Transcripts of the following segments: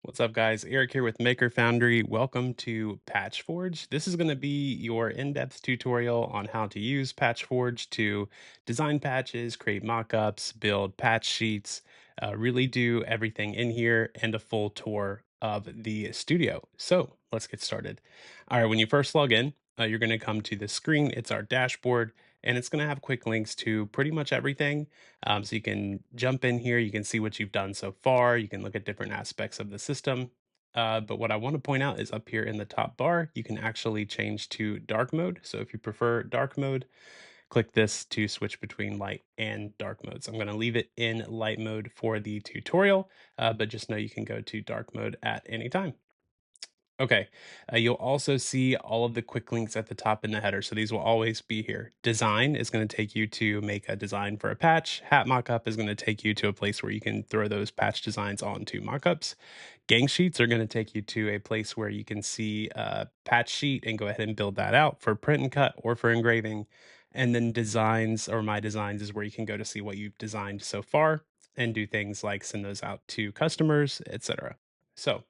What's up, guys? Eric here with Maker Foundry. Welcome to PatchForge. This is going to be your in-depth tutorial on how to use PatchForge to design patches, create mockups, build patch sheets, really do everything in here, and a full tour of the studio. So let's get started. All right, when you first log in, you're going to come to the screen. It's our dashboard, and it's going to have quick links to pretty much everything. So you can jump in here, you can see what you've done so far, you can look at different aspects of the system. But what I want to point out is up here in the top bar, you can actually change to dark mode. So if you prefer dark mode, click this to switch between light and dark modes. I'm going to leave it in light mode for the tutorial, but just know you can go to dark mode at any time. Okay. You'll also see all of the quick links at the top in the header. So these will always be here. Design is going to take you to make a design for a patch. Hat mockup is going to take you to a place where you can throw those patch designs onto mockups. Gang sheets are going to take you to a place where you can see a patch sheet and go ahead and build that out for print and cut or for engraving. And then designs or my designs is where you can go to see what you've designed so far and do things like send those out to customers, etc. So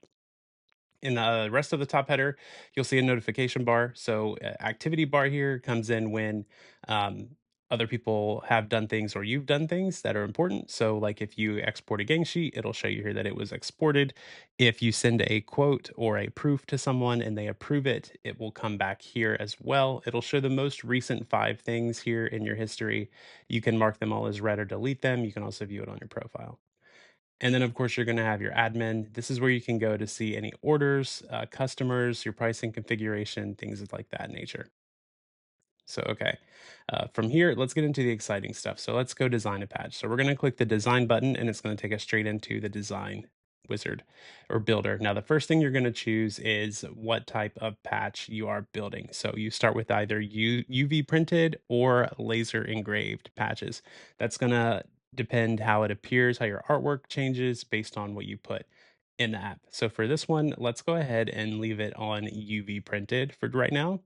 in the rest of the top header, you'll see a notification bar. So, activity bar here comes in when um, other people have done things or you've done things that are important. So, like if you export a gang sheet, it'll show you here that it was exported. If you send a quote or a proof to someone and they approve it, it will come back here as well. It'll show the most recent 5 things here in your history. You can mark them all as read or delete them. You can also view it on your profile. And then, of course, you're going to have your admin. This is where you can go to see any orders, customers, your pricing configuration, things of like that nature. So, okay. From here, let's get into the exciting stuff. So let's go design a patch. So we're going to click the design button and it's going to take us straight into the design wizard or builder. Now, the first thing you're going to choose is what type of patch you are building. So you start with either UV printed or laser engraved patches. That's going to depend how it appears, how your artwork changes based on what you put in the app. So for this one, let's go ahead and leave it on UV printed for right now.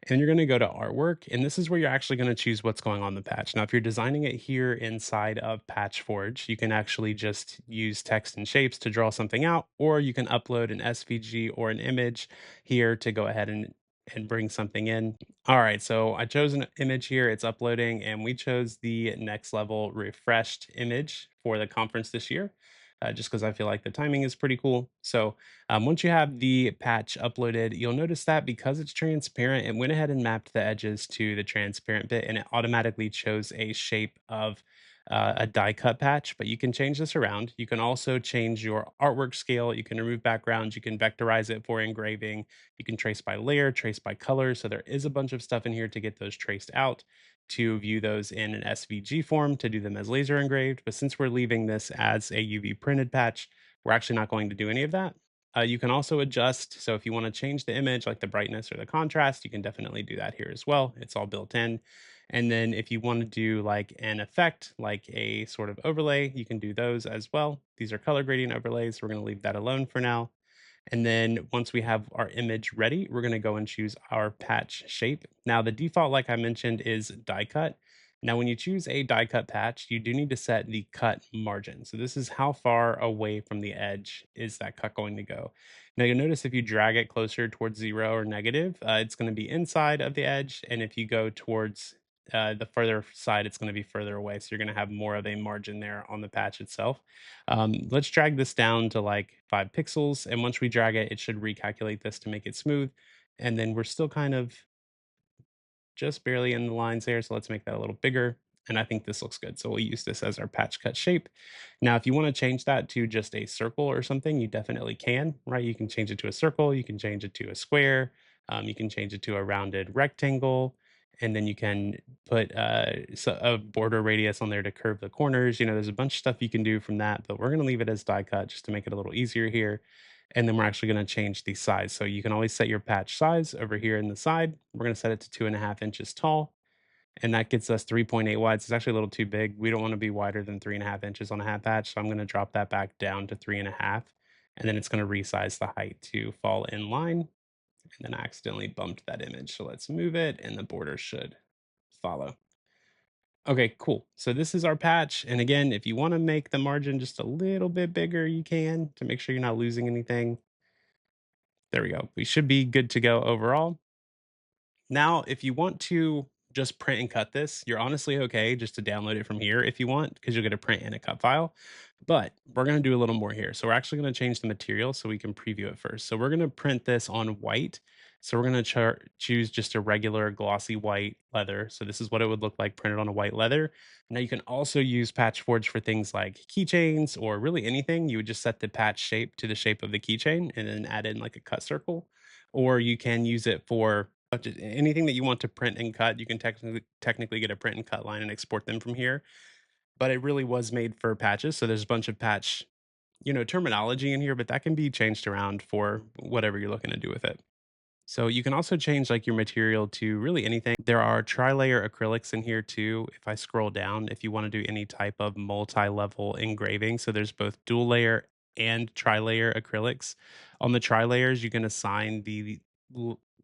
And you're going to go to artwork, and this is where you're actually going to choose what's going on the patch. Now, if you're designing it here inside of PatchForge, you can actually just use text and shapes to draw something out, or you can upload an SVG or an image here to go ahead and bring something in. All right, so I chose an image here, it's uploading, and we chose the next level refreshed image for the conference this year. Just because I feel like the timing is pretty cool. So once you have the patch uploaded, you'll notice that because it's transparent, it went ahead and mapped the edges to the transparent bit and it automatically chose a shape of a die cut patch, but you can change this around. You can also change your artwork scale. You can remove backgrounds. You can vectorize it for engraving. You can trace by layer, trace by color. So there is a bunch of stuff in here to get those traced out, to view those in an SVG form, to do them as laser engraved. But since we're leaving this as a UV printed patch, we're actually not going to do any of that. You can also adjust. So if you want to change the image, like the brightness or the contrast, you can definitely do that here as well. It's all built in. And then if you want to do like an effect, like a sort of overlay, you can do those as well. These are color gradient overlays. We're going to leave that alone for now. And then once we have our image ready, we're going to go and choose our patch shape. Now, the default, like I mentioned, is die cut. Now, when you choose a die cut patch, you do need to set the cut margin. So this is how far away from the edge is that cut going to go. Now, you'll notice if you drag it closer towards 0 or negative, it's going to be inside of the edge. And if you go towards the further side, it's going to be further away. So you're going to have more of a margin there on the patch itself. Let's drag this down to like 5 pixels. And once we drag it, it should recalculate this to make it smooth. And then we're still kind of just barely in the lines there. So let's make that a little bigger. And I think this looks good. So we'll use this as our patch cut shape. Now, if you want to change that to just a circle or something, you definitely can, right? You can change it to a circle, you can change it to a square, you can change it to a rounded rectangle, and then you can put a border radius on there to curve the corners. You know, there's a bunch of stuff you can do from that, but we're going to leave it as die cut just to make it a little easier here. And then we're actually going to change the size. So you can always set your patch size over here in the side. We're going to set it to 2.5 inches tall. And that gets us 3.8 wide. It's actually a little too big. We don't want to be wider than 3.5 inches on a hat patch. So I'm going to drop that back down to 3.5. And then it's going to resize the height to fall in line. And then I accidentally bumped that image. So let's move it and the border should follow. Okay, cool. So this is our patch. And again, if you want to make the margin just a little bit bigger, you can to make sure you're not losing anything. There we go. We should be good to go overall. Now, if you want to just print and cut this, you're honestly okay just to download it from here if you want, because you'll get a print and a cut file. But we're going to do a little more here. So we're actually going to change the material so we can preview it first. So we're going to print this on white. So we're going to choose just a regular glossy white leather. So this is what it would look like printed on a white leather. Now you can also use PatchForge for things like keychains or really anything. You would just set the patch shape to the shape of the keychain and then add in like a cut circle. Or you can use it for just anything that you want to print and cut. You can technically get a print and cut line and export them from here. But it really was made for patches. So there's a bunch of patch, terminology in here, but that can be changed around for whatever you're looking to do with it. So you can also change like your material to really anything. There are tri-layer acrylics in here too. If I scroll down, if you want to do any type of multi-level engraving, so there's both dual layer and tri-layer acrylics. On the tri-layers, you can assign the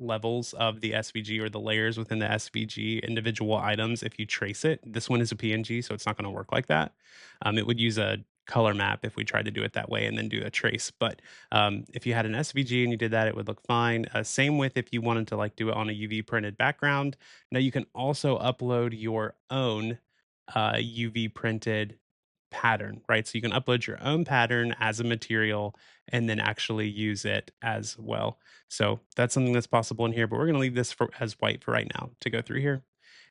levels of the SVG or the layers within the SVG individual items if you trace it. This one is a PNG, so it's not going to work like that. It would use a color map if we tried to do it that way and then do a trace. But if you had an SVG and you did that, it would look fine. Same with if you wanted to like do it on a UV printed background. Now you can also upload your own UV printed pattern, right? So you can upload your own pattern as a material and then actually use it as well. So that's something that's possible in here, but we're going to leave this as white for right now to go through here.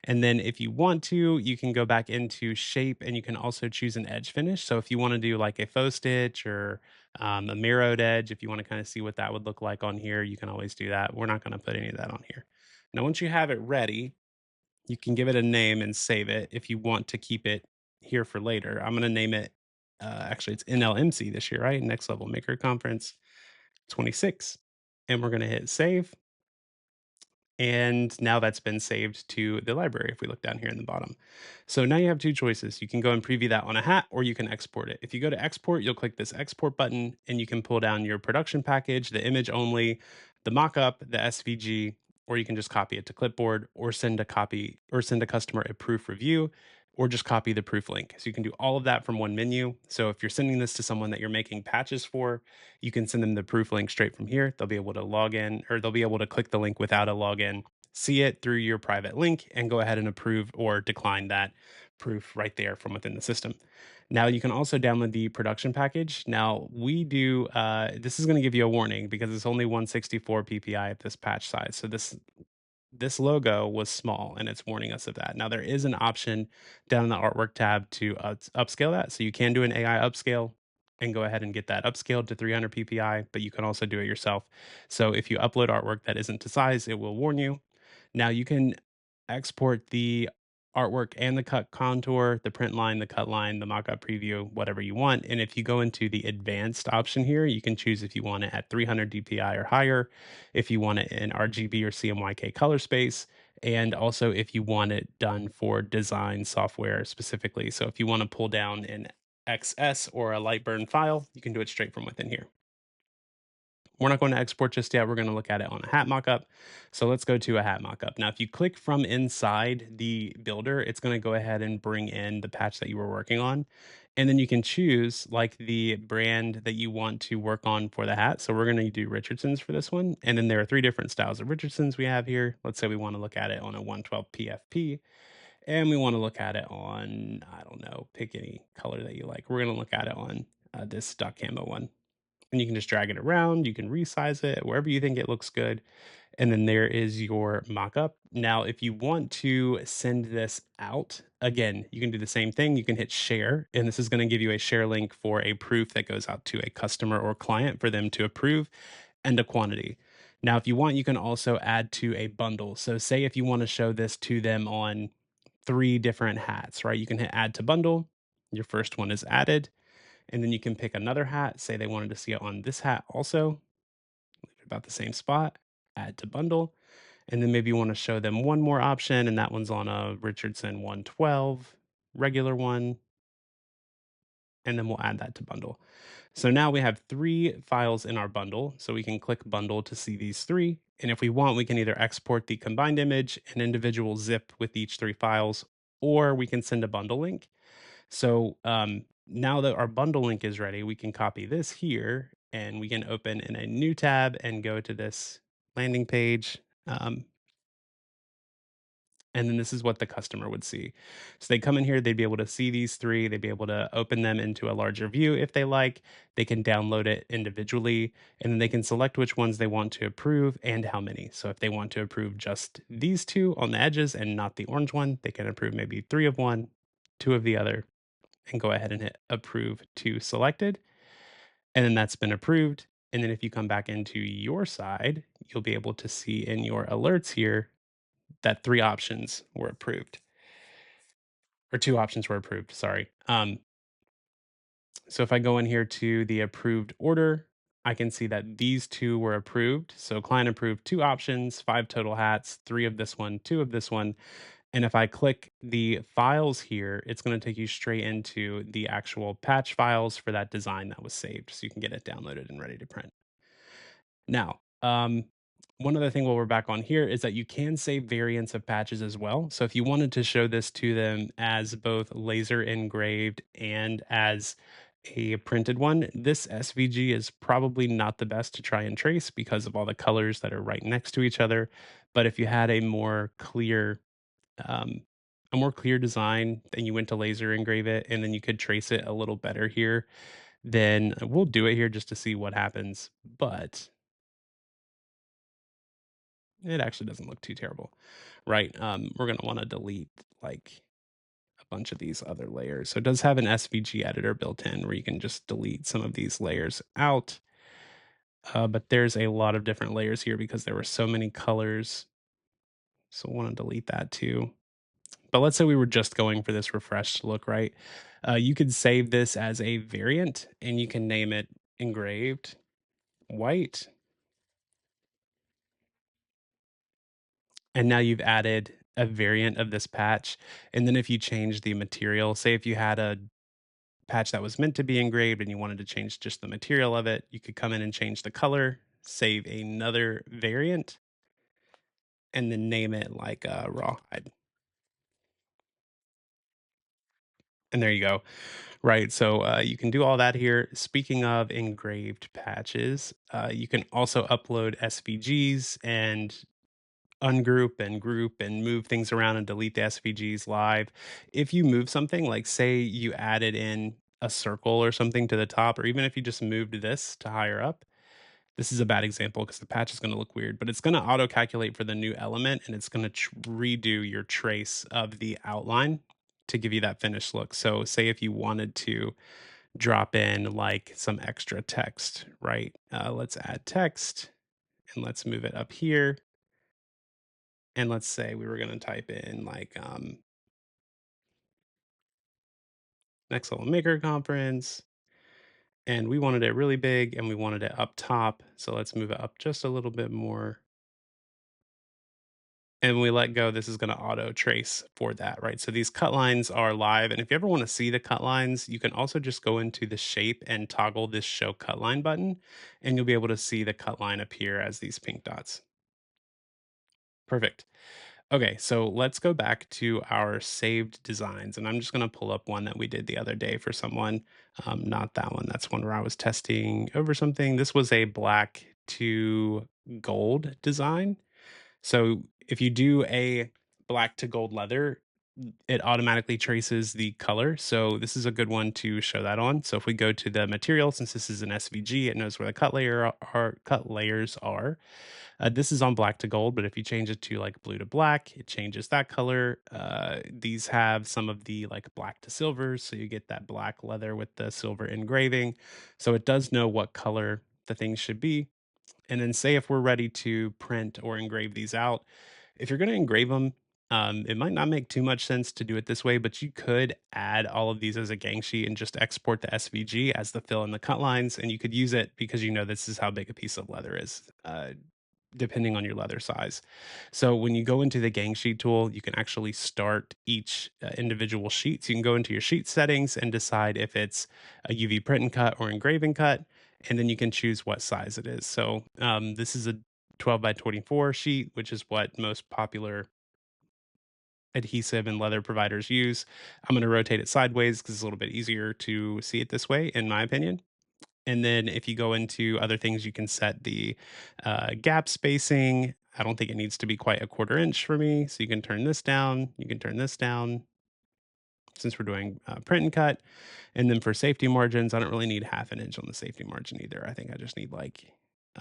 And then if you want to, you can go back into shape and you can also choose an edge finish. So if you want to do like a faux stitch or a mirrored edge, if you want to kind of see what that would look like on here, you can always do that. We're not going to put any of that on here. Now, once you have it ready, you can give it a name and save it if you want to keep it here for later. I'm going to name it, actually, it's NLMC this year, right? Next Level Maker Conference 26. And we're going to hit save. And now that's been saved to the library if we look down here in the bottom. So now you have two choices. You can go and preview that on a hat or you can export it. If you go to export, you'll click this export button and you can pull down your production package, the image only, the mockup, the SVG, or you can just copy it to clipboard or send a copy or send a customer a proof review or just copy the proof link. So you can do all of that from one menu. So if you're sending this to someone that you're making patches for, you can send them the proof link straight from here. They'll be able to log in or they'll be able to click the link without a login, see it through your private link, and go ahead and approve or decline that proof right there from within the system. Now you can also download the production package. Now we do, this is going to give you a warning because it's only 164 PPI at this patch size. So this logo was small and it's warning us of that. Now there is an option down in the artwork tab to upscale that. So you can do an AI upscale and go ahead and get that upscaled to 300 PPI, but you can also do it yourself. So if you upload artwork that isn't to size, it will warn you. Now you can export the artwork and the cut contour, the print line, the cut line, the mockup preview, whatever you want. And if you go into the advanced option here, you can choose if you want it at 300 DPI or higher, if you want it in RGB or CMYK color space, and also if you want it done for design software specifically. So if you want to pull down an XS or a LightBurn file, you can do it straight from within here. We're not going to export just yet. We're going to look at it on a hat mockup. So let's go to a hat mockup. Now, if you click from inside the builder, it's going to go ahead and bring in the patch that you were working on. And then you can choose like the brand that you want to work on for the hat. So we're going to do Richardson's for this one. And then there are three different styles of Richardson's we have here. Let's say we want to look at it on a 112 PFP. And we want to look at it on, I don't know, pick any color that you like. We're going to look at it on this stock camo one, and you can just drag it around. You can resize it wherever you think it looks good. And then there is your mockup. Now, if you want to send this out, again, you can do the same thing. You can hit share, and this is going to give you a share link for a proof that goes out to a customer or client for them to approve and a quantity. Now, if you want, you can also add to a bundle. So, say if you want to show this to them on three different hats, right? You can hit add to bundle. Your first one is added. And then you can pick another hat. Say they wanted to see it on this hat also, leave it about the same spot, add to bundle. And then maybe you want to show them one more option, and that one's on a Richardson 112, regular one. And then we'll add that to bundle. So now we have three files in our bundle. So we can click bundle to see these three. And if we want, we can either export the combined image, an individual zip with each three files, or we can send a bundle link. So now that our bundle link is ready, we can copy this here and we can open in a new tab and go to this landing page. And then this is what the customer would see. So they come in here, they'd be able to see these three, they'd be able to open them into a larger view if they like. They can download it individually, and then they can select which ones they want to approve and how many. So if they want to approve just these two on the edges and not the orange one, they can approve maybe three of one, two of the other, and go ahead and hit approve to selected. And then that's been approved. And then if you come back into your side, you'll be able to see in your alerts here that three options were approved, or two options were approved. Sorry. So if I go in here to the approved order, I can see that these two were approved. So client approved two options, five total hats, three of this one, two of this one. And if I click the files here, it's going to take you straight into the actual patch files for that design that was saved. So you can get it downloaded and ready to print. Now, one other thing while we're back on here is that you can save variants of patches as well. So if you wanted to show this to them as both laser engraved and as a printed one, this SVG is probably not the best to try and trace because of all the colors that are right next to each other. But if you had um, a more clear design, then you went to laser engrave it, and then you could trace it a little better here, then we'll do it here just to see what happens. But it actually doesn't look too terrible, right? We're gonna wanna delete, like, a bunch of these other layers. So it does have an SVG editor built in where you can just delete some of these layers out, but there's a lot of different layers here because there were so many colors, so I wanna delete that too. But let's say we were just going for this refreshed look, right? You could save this as a variant, and you can name it engraved white. And now you've added a variant of this patch. And then if you change the material, say if you had a patch that was meant to be engraved and you wanted to change just the material of it, you could come in and change the color, save another variant, and then name it like rawhide. And there you go. Right. So you can do all that here. Speaking of engraved patches, you can also upload SVGs and ungroup and group and move things around and delete the SVGs live. If you move something, like say you added in a circle or something to the top, or even if you just moved this to higher up, this is a bad example because the patch is going to look weird, but it's going to auto calculate for the new element and it's going to redo your trace of the outline to give you that finished look. So, say if you wanted to drop in like some extra text, right? Let's add text and let's move it up here. And let's say we were going to type in like next level maker conference, and we wanted it really big and we wanted it up top. So let's move it up just a little bit more. And when we let go, this is going to auto trace for that, right? So these cut lines are live. And if you ever want to see the cut lines, you can also just go into the shape and toggle this show cut line button, and you'll be able to see the cut line appear as these pink dots. Perfect. Okay, so let's go back to our saved designs. And I'm just going to pull up one that we did the other day for someone. Not that one. That's one where I was testing over something. This was a black to gold design. So if you do a black to gold leather, it automatically traces the color. So this is a good one to show that on. So if we go to the material, since this is an SVG, it knows where the cut layers are. This is on black to gold, but if you change it to like blue to black, it changes that color. These have some of the like black to silvers, so you get that black leather with the silver engraving. So it does know what color the things should be. And then say if we're ready to print or engrave these out, if you're going to engrave them, it might not make too much sense to do it this way, but you could add all of these as a gang sheet and just export the SVG as the fill in the cut lines, and you could use it because you know this is how big a piece of leather is. Depending on your leather size. So when you go into the gang sheet tool, you can actually start each individual sheet. So you can go into your sheet settings and decide if it's a UV print and cut or engraving cut, and then you can choose what size it is. So this is a 12 by 24 sheet, which is what most popular adhesive and leather providers use. I'm going to rotate it sideways because it's a little bit easier to see it this way, in my opinion. And then if you go into other things, you can set the gap spacing. I don't think it needs to be quite a quarter inch for me. So you can turn this down. You can turn this down since we're doing print and cut. And then for safety margins, I don't really need half an inch on the safety margin either. I think I just need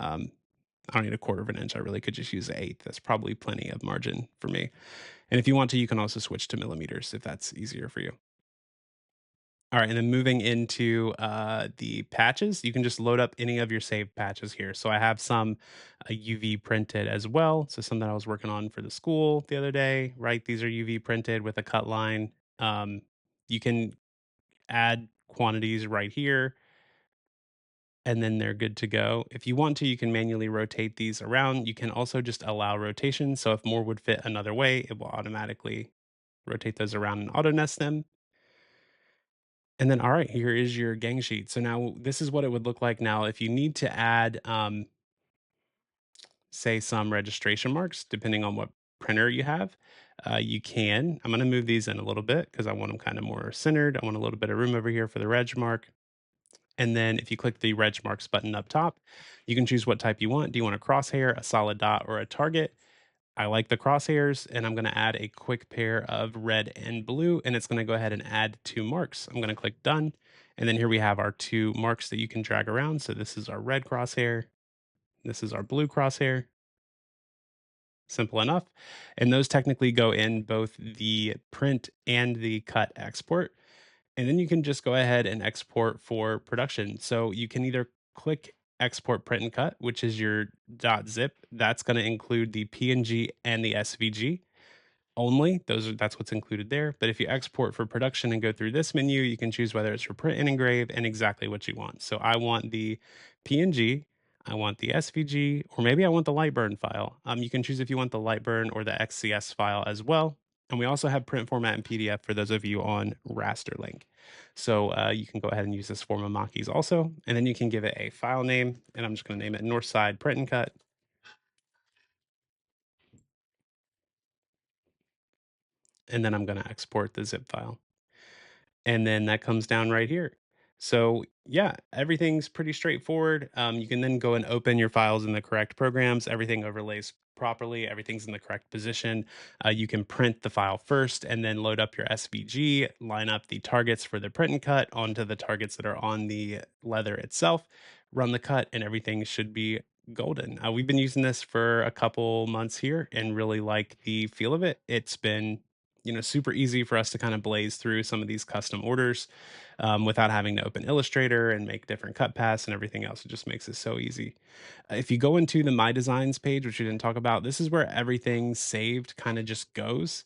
um, I don't need a quarter of an inch. I really could just use an eighth. That's probably plenty of margin for me. And if you want to, you can also switch to millimeters if that's easier for you. All right, and then moving into the patches, you can just load up any of your saved patches here. So I have some UV printed as well. So some that I was working on for the school the other day, right? These are UV printed with a cut line. You can add quantities right here, and then they're good to go. If you want to, you can manually rotate these around. You can also just allow rotation. So if more would fit another way, it will automatically rotate those around and auto nest them. And then, all right, here is your gang sheet. So now this is what it would look like now if you need to add, say, some registration marks, depending on what printer you have. You can. I'm going to move these in a little bit because I want them kind of more centered. I want a little bit of room over here for the reg mark. And then if you click the reg marks button up top, you can choose what type you want. Do you want a crosshair, a solid dot, or a target? I like the crosshairs, and I'm going to add a quick pair of red and blue, and it's going to go ahead and add two marks. I'm going to click done. And then here we have our two marks that you can drag around. So this is our red crosshair. This is our blue crosshair. Simple enough. And those technically go in both the print and the cut export. And then you can just go ahead and export for production. So you can either click export print and cut, which is your .zip. That's going to include the PNG and the SVG only. That's what's included there. But if you export for production and go through this menu, you can choose whether it's for print and engrave and exactly what you want. So I want the PNG, I want the SVG, or maybe I want the LightBurn file. You can choose if you want the LightBurn or the XCS file as well. And we also have print format and PDF for those of you on Rasterlink. So you can go ahead and use this for Mimakis also. And then you can give it a file name. And I'm just going to name it Northside Print and Cut. And then I'm going to export the zip file. And then that comes down right here. So yeah, everything's pretty straightforward. You can then go and open your files in the correct programs. Everything overlays properly. Everything's in the correct position. You can print the file first and then load up your SVG, line up the targets for the print and cut onto the targets that are on the leather itself, run the cut, and everything should be golden. We've been using this for a couple months here and really like the feel of it. It's been super easy for us to kind of blaze through some of these custom orders without having to open Illustrator and make different cut paths and everything else. It just makes it so easy. If you go into the My Designs page, which we didn't talk about, this is where everything saved kind of just goes.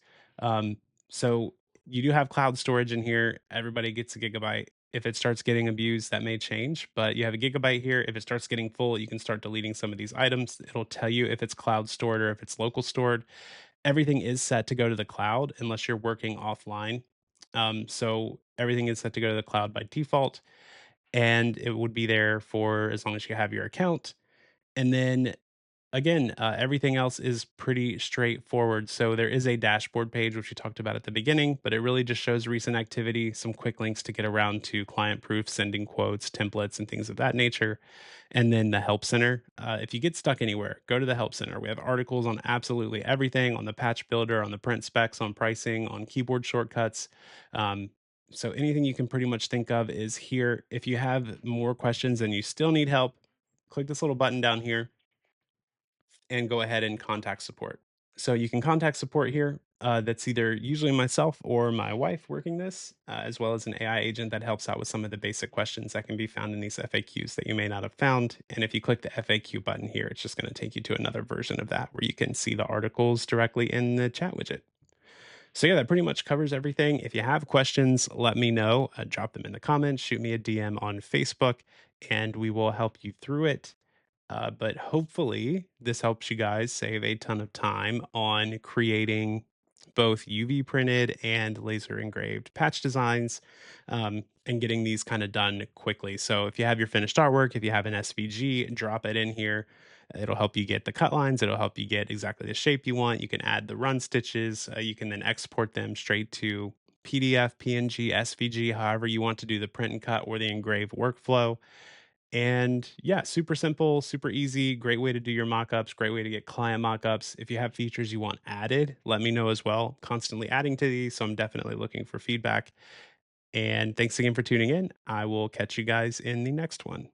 So you do have cloud storage in here. Everybody gets a gigabyte. If it starts getting abused, that may change, but you have a gigabyte here. If it starts getting full, you can start deleting some of these items. It'll tell you if it's cloud stored or if it's local stored. Everything is set to go to the cloud unless you're working offline. So everything is set to go to the cloud by default, and it would be there for as long as you have your account. And then again, everything else is pretty straightforward. So there is a dashboard page, which we talked about at the beginning, but it really just shows recent activity, some quick links to get around to client proof, sending quotes, templates, and things of that nature. And then the help center. If you get stuck anywhere, go to the help center. We have articles on absolutely everything, on the patch builder, on the print specs, on pricing, on keyboard shortcuts. Um, so anything you can pretty much think of is here. If you have more questions and you still need help, click this little button down here and go ahead and contact support. So you can contact support here. That's either usually myself or my wife working this, as well as an AI agent that helps out with some of the basic questions that can be found in these FAQs that you may not have found. And if you click the FAQ button here, it's just going to take you to another version of that where you can see the articles directly in the chat widget. So yeah, that pretty much covers everything. If you have questions, let me know. Drop them in the comments, shoot me a DM on Facebook, and we will help you through it. But hopefully, this helps you guys save a ton of time on creating both UV printed and laser engraved patch designs and getting these kind of done quickly. So, if you have your finished artwork, if you have an SVG, drop it in here. It'll help you get the cut lines. It'll help you get exactly the shape you want. You can add the run stitches. You can then export them straight to PDF, PNG, SVG, however you want to do the print and cut or the engrave workflow. And yeah, super simple, super easy, great way to do your mockups, great way to get client mockups. If you have features you want added, let me know as well. Constantly adding to these, so I'm definitely looking for feedback. And thanks again for tuning in. I will catch you guys in the next one.